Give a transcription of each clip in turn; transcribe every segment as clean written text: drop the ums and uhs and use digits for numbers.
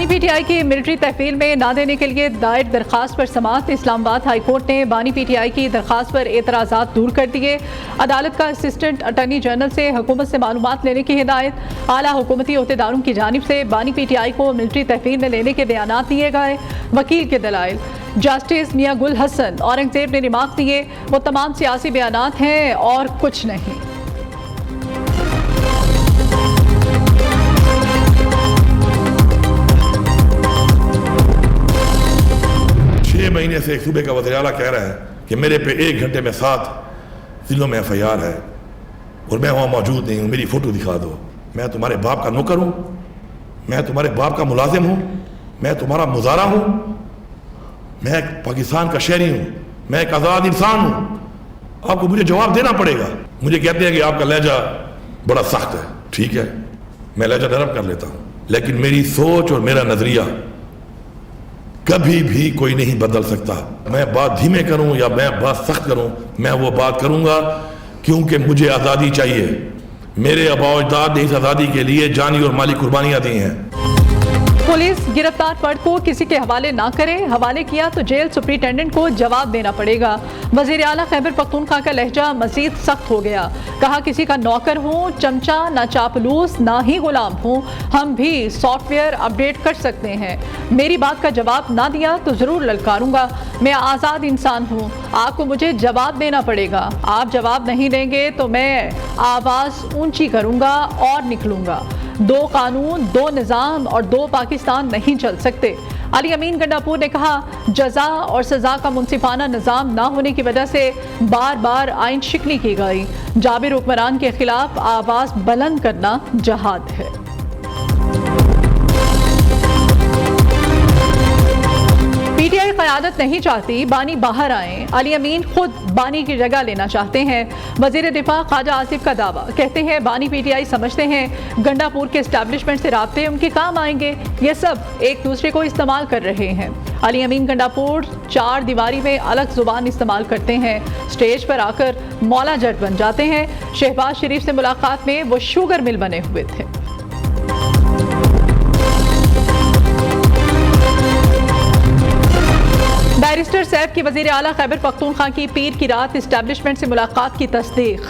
बानी पीटीआई की मिलिट्री तहवील में ना देने के लिए दायर दरखास्त पर समाअत। इस्लामाबाद हाई कोर्ट ने बानी पीटीआई की दरखास्त पर एतराज़ात दूर कर दिए। अदालत का असिस्टेंट अटॉर्नी जनरल से हुकूमत से मालूमात लेने की हिदायत। आला हुकूमती ओहदेदारों की जानिब से बानी पीटीआई को मिलिट्री तहवील में लेने के बयानात दिए गए। वकील के दलाइल जस्टिस मियां गुल हसन औरंगजेब ने रिमार्क दिए, वो तमाम सियासी बयानात हैं और कुछ नहीं। 6 महीने से एक सूबे का वज़ीर आला कह रहा है कि मेरे पे 1 घंटे में 7 जिलों में FIR है और मैं वहाँ मौजूद नहीं हूँ, मेरी फ़ोटो दिखा दो। मैं तुम्हारे बाप का नौकर हूँ? मैं तुम्हारे बाप का मुलाजिम हूँ? मैं तुम्हारा मुजारा हूँ? मैं पाकिस्तान का शहरी हूँ, मैं एक आज़ाद इंसान हूँ। आपको मुझे जवाब देना पड़ेगा। मुझे कहते हैं कि आपका लहजा बड़ा सख्त है। ठीक है, मैं लहजा नरम कर लेता हूँ, लेकिन मेरी सोच और मेरा नज़रिया कभी भी कोई नहीं बदल सकता। मैं बात धीमे करूं या मैं बात सख्त करूं, मैं वो बात करूंगा क्योंकि मुझे आज़ादी चाहिए। मेरे आबा अजदाद ने इस आज़ादी के लिए जानी और माली कुर्बानियां दी हैं। पुलिस गिरफ्तार फर्द को किसी के हवाले ना करे, हवाले किया तो जेल सुपरिटेंडेंट को जवाब देना पड़ेगा। वज़ीर आला खैबर पख्तूनख्वा का लहजा मजीद सख्त हो गया। कहा, किसी का नौकर हूँ, चमचा, ना चापलूस, ना ही गुलाम हूँ। हम भी सॉफ्टवेयर अपडेट कर सकते हैं। मेरी बात का जवाब ना दिया तो ज़रूर ललकारूंगा। मैं आज़ाद इंसान हूँ, आपको मुझे जवाब देना पड़ेगा। आप जवाब नहीं देंगे तो मैं आवाज़ ऊंची करूँगा और निकलूँगा। 2 कानून, 2 निज़ाम और 2 पाकिस्तान नहीं चल सकते। अली अमीन गंडापुर ने कहा, जजा और सजा का मुनसिफाना निज़ाम ना होने की वजह से बार बार आइन शिकनी की गई। जाबिर हुक्मरान के खिलाफ आवाज़ बुलंद करना जहाद है। पीटीआई क़यादत नहीं चाहती बानी बाहर आए। अली अमीन खुद बानी की जगह लेना चाहते हैं। वज़ीर दिफा ख्वाजा आसिफ का दावा, कहते हैं बानी पीटीआई समझते हैं गंडापुर के एस्टैब्लिशमेंट से राब्ते उनके काम आएंगे। ये सब एक दूसरे को इस्तेमाल कर रहे हैं। अली अमीन गंडापुर 4 दीवारी में अलग जुबान इस्तेमाल करते हैं, स्टेज पर आकर मौला जट बन जाते हैं। शहबाज शरीफ से मुलाकात में वो शुगर मिल बने हुए थे। बैरिस्टर सैफ की वज़ीर आला खैबर पख्तूनख्वा की पीर की रात इस्टेब्लिशमेंट से मुलाकात की तस्दीक।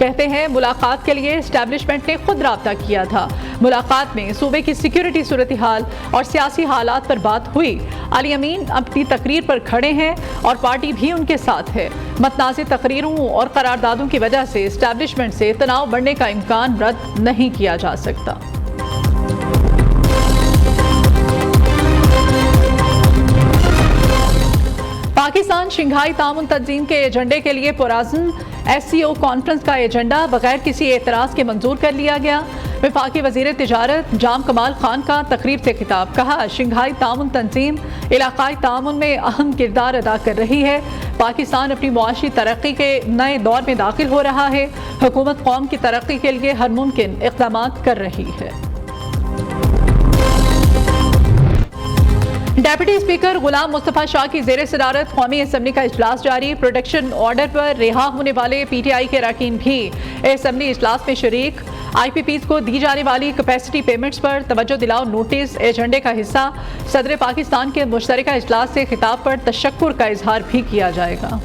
कहते हैं मुलाकात के लिए इस्टेब्लिशमेंट ने खुद राब्ता किया था। मुलाकात में सूबे की सिक्योरिटी सूरत हाल और सियासी हालात पर बात हुई। अली अमीन अपनी तकरीर पर खड़े हैं और पार्टी भी उनके साथ है। मतनाज़ तकरीरों और करारदादों की वजह से इस्टेब्लिशमेंट से तनाव बढ़ने का इम्कान रद्द नहीं किया जा सकता। पाकिस्तान शंघाई ताउन तंजीम के एजेंडे के लिए पुराज़न SCO कॉन्फ्रेंस का एजेंडा बगैर किसी एतराज़ के मंजूर कर लिया गया। वफाकी वज़ीर तिजारत जाम कमाल खान का तकरीब से खिताब। कहा, शंघाई ताउन तंजीम इलाकाई ताउन में अहम किरदार अदा कर रही है। पाकिस्तान अपनी मुआशी तरक्की के नए दौर में दाखिल हो रहा है। हुकूमत कौम की तरक्की के लिए हर मुमकिन इक़दाम कर रही है। डेप्यूटी स्पीकर गुलाम मुस्तफ़ा शाह की ज़ेर सदारत कौमी असम्बली का इजलास जारी। प्रोटेक्शन ऑर्डर पर रिहा होने वाले PTI के अरकान भी असम्बली इजलास में शरीक। IPPs को दी जाने वाली कैपेसिटी पेमेंट्स पर तवज्जो दिलाओ नोटिस एजेंडे का हिस्सा। सदर पाकिस्तान के मुश्तरका इजलास से खिताब पर तशक्कुर का इजहार भी किया जाएगा।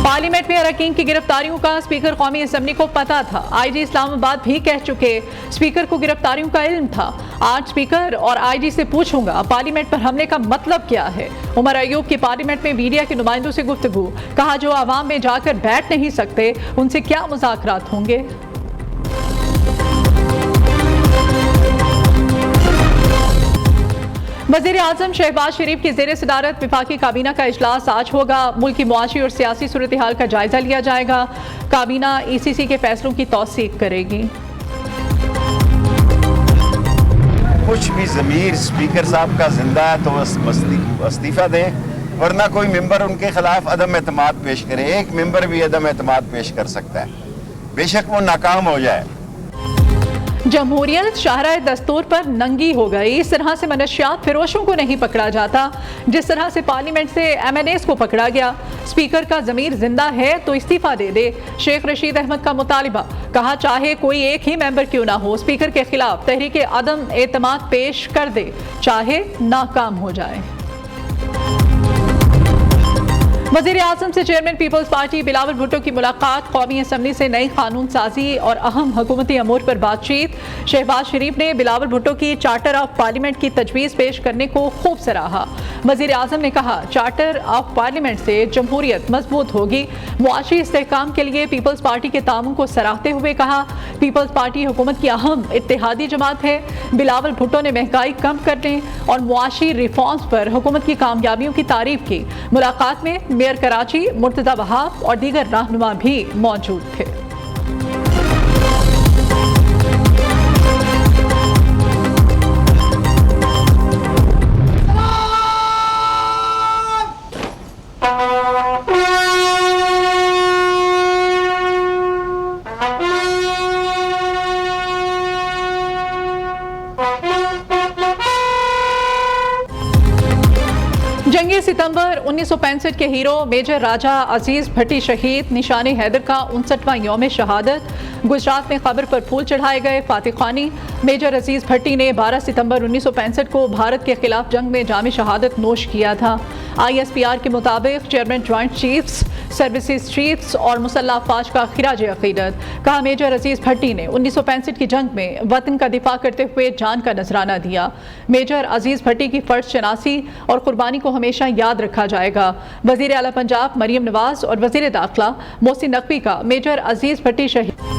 पार्लियामेंट में अरकान की गिरफ्तारियों का स्पीकर कौमी असम्बली को पता था। IG इस्लामाबाद भी कह चुके स्पीकर को गिरफ्तारियों का इल्म था। आज स्पीकर और IG से पूछूंगा पार्लियामेंट पर हमले का मतलब क्या है। उमर अयूब की पार्लियामेंट में मीडिया के नुमाइंदों से गुफ्तगू। कहा, जो आवाम में जाकर बैठ नहीं सकते उनसे क्या मुज़ाकरात होंगे। वज़ीर आज़म शहबाज शरीफ की ज़ेर सदारत वफाकी काबीना का इजलास आज होगा। मुल्क की मुआशी और सियासी सूरत हाल का जायजा लिया जाएगा। काबीना ECC के फैसलों की तौसीक करेगी। कुछ भी ज़मीर स्पीकर साहब का जिंदा है तो इस्तीफ़ा दें, वरना कोई मेंबर उनके खिलाफ अदम एतमाद पेश करे। एक मेंबर भी अदम एतमाद पेश कर सकता है, बेशक वो नाकाम हो जाए। जमहूरियत शाहराए दस्तूर पर नंगी हो गई। इस तरह से मनशियात फिरोशों को नहीं पकड़ा जाता जिस तरह से पार्लियामेंट से MNAs को पकड़ा गया। स्पीकर का ज़मीर जिंदा है तो इस्तीफा दे दे, शेख रशीद अहमद का मुतालिबा। कहा चाहे कोई एक ही मेंबर क्यों ना हो, स्पीकर के खिलाफ तहरीक अदम एतमाद पेश कर दे, चाहे नाकाम हो जाए। वज़ीर आज़म से चेयरमैन पीपल्स पार्टी बिलावल भुट्टो की मुलाकात, कौमी असम्बली से नई कानून साजी और अहम हुकूमती अमूर पर बातचीत। शहबाज शरीफ ने बिलावल भुट्टो की चार्टर ऑफ पार्लियामेंट की तजवीज़ पेश करने को खूब सराहा। वज़ीर आज़म ने कहा चार्टर ऑफ पार्लियामेंट से जमहूरियत मजबूत होगी। मुआशी इस्तेहकाम के लिए पीपल्स पार्टी के तामुन को सराहते हुए कहा पीपल्स पार्टी हुकूमत की अहम इत्तेहादी जमात है। बिलावल भुट्टो ने महंगाई कम करने और मुआशी रिफॉर्म्स पर हुकूमत की कामयाबियों की तारीफ की। मुलाकात में मेयर कराची मुर्तजा वहाब और दीगर रहनुमा भी मौजूद थे। जंगे सितंबर 1965 के हीरो मेजर राजा अजीज भट्टी शहीद, निशान हैदर का 59वां यौम शहादत। गुजरात में खबर पर फूल चढ़ाए गए फातिह खानी। मेजर अजीज भट्टी ने 12 सितंबर 1965 को भारत के खिलाफ जंग में जाम शहादत नोश किया था। ISPR के मुताबिक chairman joint chiefs services chiefs और मुसल्लह अफवाज का खिराज अकीदत। कहा मेजर अजीज भट्टी ने 1965 की जंग में वतन का दिफा करते हुए जान का नजराना दिया। मेजर अजीज भट्टी की फर्ज शनासी और कुर्बानी को हमेशा याद रखा जाएगा। वजीर आला पंजाब मरियम नवाज और वजीर दाखिला मोहसिन नकवी का मेजर अजीज भट्टी शहीद।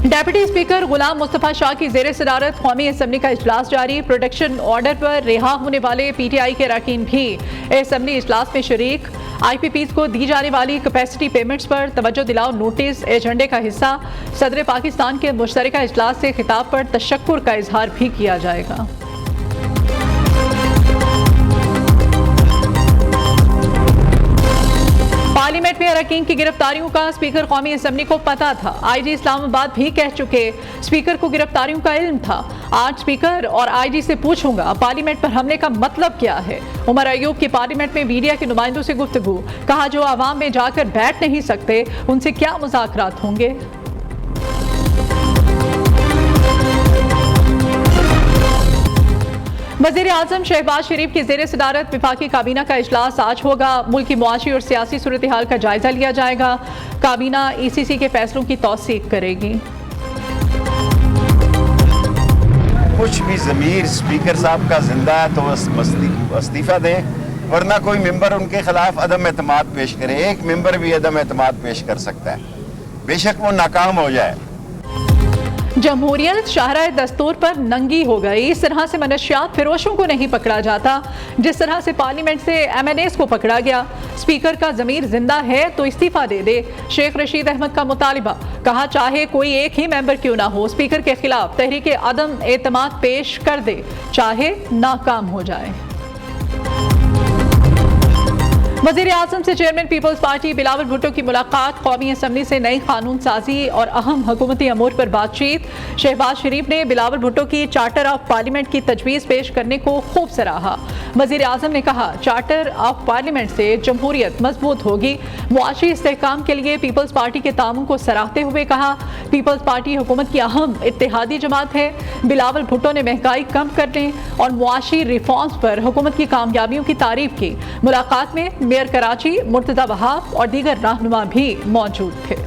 डेप्यूटी स्पीकर गुलाम मुस्तफ़ा शाह की ज़ेर सदारत कौमी असम्बली का इजलास जारी। प्रोटेक्शन ऑर्डर पर रिहा होने वाले PTI के अरकान भी असम्बली इजलास में शरीक। IPPs को दी जाने वाली कैपेसिटी पेमेंट्स पर तवज्जो दिलाओ नोटिस एजेंडे का हिस्सा। सदर पाकिस्तान के मुश्तरका इजलास से खिताब पर तशक्कुर का इजहार भी किया जाएगा। पार्लियामेंट में अरकान की गिरफ्तारियों का स्पीकर कौमी असम्बली को पता था। IG इस्लामाबाद भी कह चुके स्पीकर को गिरफ्तारियों का इल्म था। आज स्पीकर और IG से पूछूंगा पार्लियामेंट पर हमले का मतलब क्या है। उमर अयूब की पार्लियामेंट में मीडिया के नुमाइंदों से गुफ्तगू। कहा जो आवाम में जाकर बैठ नहीं सकते उनसे क्या मुज़ाकरात होंगे। वज़ीर आज़म शहबाज शरीफ की ज़ेर सदारत वफाकी काबीना का इजलास आज होगा। मुल्क की मुआशी और सियासी सूरत हाल का जायजा लिया जाएगा। काबीना ECC के फैसलों की तौसीक करेगी। कुछ भी ज़मीर स्पीकर साहब का जिंदा है तो इस्तीफ़ा दें, वरना कोई मेंबर उनके खिलाफ अदम एतमाद पेश करे। एक मेंबर भी अदम एतमाद पेश कर सकता है, बेशक वो नाकाम हो जाए। जमहूरियत शाहराए दस्तूर पर नंगी हो गई। इस तरह से मनशियात फिरोशों को नहीं पकड़ा जाता जिस तरह से पार्लियामेंट से MNAs को पकड़ा गया। स्पीकर का ज़मीर जिंदा है तो इस्तीफा दे दे, शेख रशीद अहमद का मुतालिबा। कहा चाहे कोई एक ही मेंबर क्यों ना हो, स्पीकर के खिलाफ तहरीक अदम एतमाद पेश कर दे, चाहे नाकाम हो जाए। वज़ीर आज़म से चेयरमैन पीपल्स पार्टी बिलावल भुट्टो की मुलाकात, कौमी असम्बली से नई कानून साजी और अहम हुकूमती अमूर पर बातचीत। शहबाज शरीफ ने बिलावल भुट्टो की चार्टर ऑफ पार्लियामेंट की तजवीज़ पेश करने को खूब सराहा। वज़ीर आज़म ने कहा चार्टर ऑफ पार्लियामेंट से जमहूरियत मजबूत होगी। मुआशी इस्तेहकाम के लिए पीपल्स पार्टी के तामुन को सराहते हुए कहा पीपल्स पार्टी हुकूमत की अहम इत्तेहादी जमात है। बिलावल भुट्टो ने महंगाई कम करने और मुआशी रिफॉर्म्स पर हुकूमत की कामयाबियों की तारीफ की। मुलाकात में मेयर कराची मुर्तजा वहाब और दीगर रहनुमा भी मौजूद थे।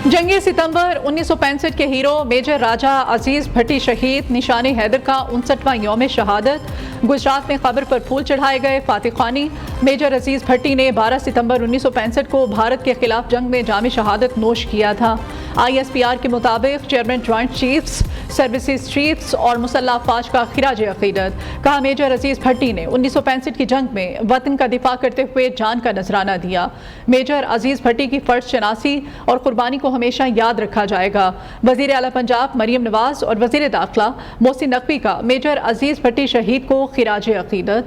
जंगे सितंबर 1965 के हीरो मेजर राजा अजीज भट्टी शहीद निशान हैदर का 59वां यौम शहादत। गुजरात में कब्र पर फूल चढ़ाए गए। फातिह ख़ानी। मेजर अजीज भट्टी ने 12 सितंबर 1965 को भारत के खिलाफ जंग में जाम शहादत नोश किया था। ISPR के मुताबिक chairman joint chiefs services chiefs और मुसल्लह अफवाज का खिराज अकीदत। कहा मेजर अजीज भट्टी ने 1965 की जंग में वतन का दिफा करते हुए जान का नजराना दिया। मेजर अजीज भट्टी की फर्ज शनासी और कुर्बानी को हमेशा याद रखा जाएगा। वजीर आला पंजाब मरियम नवाज और वजीर दाखिला मोहसिन नकवी का मेजर अजीज भट्टी शहीद को खिराज अकीदत।